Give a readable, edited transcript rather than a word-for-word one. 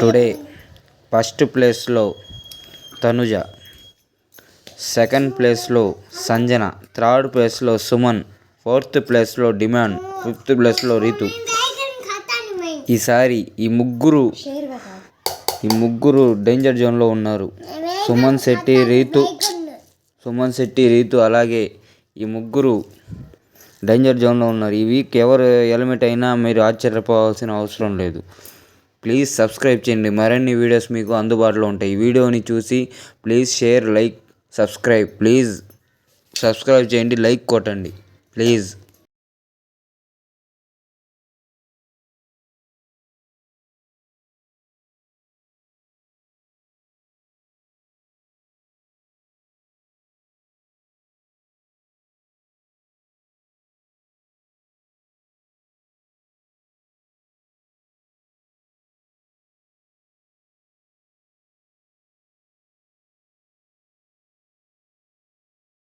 Today first ప్లేస్లో Tanuja, second ప్లేస్లో Sanjana, third ప్లేస్లో సుమన్, ఫోర్త్ ప్లేస్లో డిమాండ్, ఫిఫ్త్ ప్లేస్లో రీతు. ఈసారి ఈ ముగ్గురు డేంజర్ జోన్లో ఉన్నారు. సుమన్ శెట్టి, రీతు అలాగే ఈ ముగ్గురు డేంజర్ జోన్లో ఉన్నారు. ఈ వీక్ ఎవరు ఎలిమినేట్ అయినా మీరు ఆశ్చర్యపోవాల్సిన అవసరం లేదు. ప్లీజ్ సబ్స్క్రైబ్ చేయండి. మరిన్ని వీడియోస్ మీకు అందుబాటులో ఉంటాయి. ఈ వీడియోని చూసి ప్లీజ్ షేర్, లైక్, సబ్స్క్రైబ్ చేయండి, లైక్ కొట్టండి ప్లీజ్.